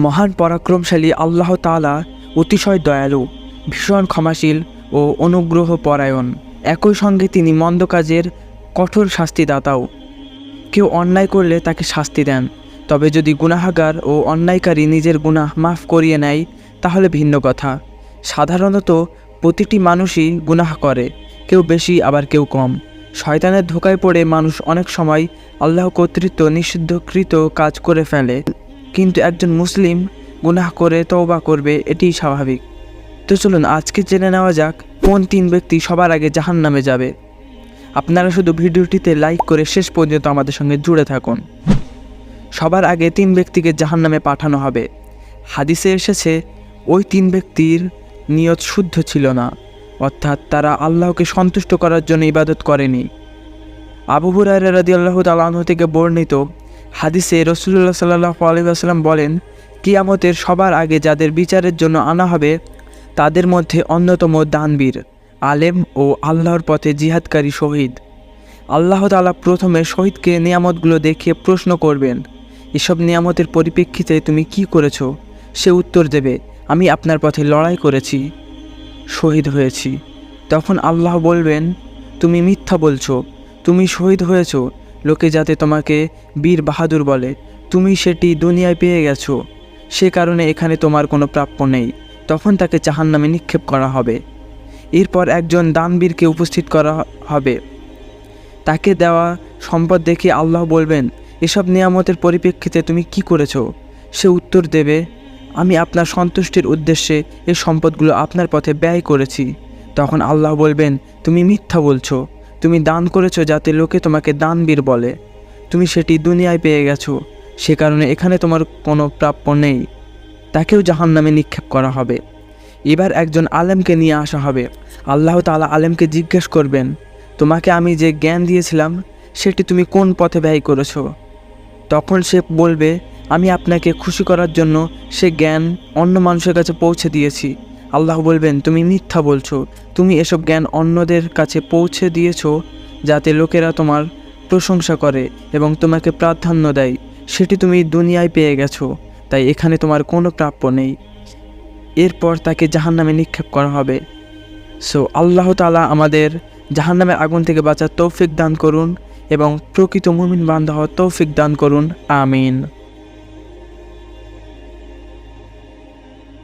মহান পরাক্রমশালী আল্লাহ তাআলা অতিশয় দয়ালু, ভীষণ ক্ষমাশীল ও অনুগ্রহ পরায়ণ। একই সঙ্গে তিনি মন্দ কাজের কঠোর শাস্তিদাতাও। কেউ অন্যায় করলে তাকে শাস্তি দেন, তবে যদি গুনাহগার ও অন্যায়কারী নিজের গুনাহ মাফ করিয়ে নেয় তাহলে ভিন্ন কথা। সাধারণত প্রতিটি মানুষই গুনাহ করে, কেউ বেশি আবার কেউ কম। শয়তানের ধোকায় পড়ে মানুষ অনেক সময় আল্লাহ কর্তৃক নিষিদ্ধকৃত কাজ করে ফেলে, কিন্তু একজন মুসলিম গুনাহ করে তওবা করবে, এটিই স্বাভাবিক। তো চলুন আজকে জেনে নেওয়া যাক কোন 3 ব্যক্তি সবার আগে জাহান্নামে যাবে। আপনারা শুধু ভিডিওটিতে লাইক করে শেষ পর্যন্ত আমাদের সঙ্গে জুড়ে থাকুন। সবার আগে 3 ব্যক্তিকে জাহান্নামে পাঠানো হবে। হাদিসে এসেছে ওই 3 ব্যক্তির নিয়ত শুদ্ধ ছিল না, অর্থাৎ তারা আল্লাহকে সন্তুষ্ট করার জন্য ইবাদত করেনি। আবু হুরায়রা রাদিয়াল্লাহু তাআলা আনহু থেকে বর্ণিত হাদিসে রাসূলুল্লাহ সাল্লাল্লাহু আলাইহি ওয়াসাল্লাম বলেন, কিয়ামতের সবার আগে যাদের বিচারের জন্য আনা হবে তাদের মধ্যে অন্যতম দানবীর, আলেম ও আল্লাহর পথে জিহাদকারী শহীদ। আল্লাহ তাআলা প্রথমে শহীদকে নিয়ামতগুলো দেখিয়ে প্রশ্ন করবেন, এসব নিয়ামতের পরিপ্রেক্ষিতে তুমি কি করেছো? সে উত্তর দেবে, আমি আপনার পথে লড়াই করেছি, শহীদ হয়েছি। তখন আল্লাহ বলবেন, তুমি মিথ্যা বলছো, তুমি শহীদ হয়েছো লোকে যাতে তোমাকে বীর বাহাদুর বলে, তুমি সেটি দুনিয়ায় পেয়ে গেছো, সে কারণে এখানে তোমার কোনো প্রাপ্য নেই। তখন তাকে জাহান্নামে নিক্ষেপ করা হবে। এরপর একজন দানবীরকে উপস্থিত করা হবে। তাকে দেওয়া সম্পদ দেখে আল্লাহ বলবেন, এসব নিয়ামতের পরিপ্রেক্ষিতে তুমি কি করেছো? সে উত্তর দেবে, আমি আপনার সন্তুষ্টির উদ্দেশ্যে এই সম্পদগুলো আপনার পথে ব্যয় করেছি। তখন আল্লাহ বলবেন, তুমি মিথ্যা বলছো, তুমি দান করেছো যাতে লোকে তোমাকে দানবীর বলে, তুমি সেটি দুনিয়ায় পেয়ে গেছো, সে কারণে এখানে তোমার কোনো প্রাপ্য নেই। তাকেও জাহান্নামে নিক্ষেপ করা হবে। এবার একজন আলেমকে নিয়ে আসা হবে। আল্লাহ তাআলা আলেমকে জিজ্ঞেস করবেন, তোমাকে আমি যে জ্ঞান দিয়েছিলাম সেটি তুমি কোন পথে ব্যয় করেছো? তখন সে বলবে, আমি আপনাকে খুশি করার জন্য সে জ্ঞান অন্য মানুষের কাছে পৌঁছে দিয়েছি। আল্লাহ বলবেন, তুমি মিথ্যা বলছো, তুমি এসব জ্ঞান অন্যদের কাছে পৌঁছে দিয়েছো যাতে লোকেরা তোমার প্রশংসা করে এবং তোমাকে প্রাধান্য দেয়, সেটি তুমি দুনিয়ায় পেয়ে গেছো, তাই এখানে তোমার কোনো প্রাপ্য নেই। এরপর তাকে জাহান্নামে নিক্ষেপ করা হবে। সো আল্লাহ তাআলা আমাদের জাহান্নামের আগুন থেকে বাঁচার তৌফিক দান করুন এবং প্রকৃত মুমিন বান্দা হওয়ার তৌফিক দান করুন। আমিন।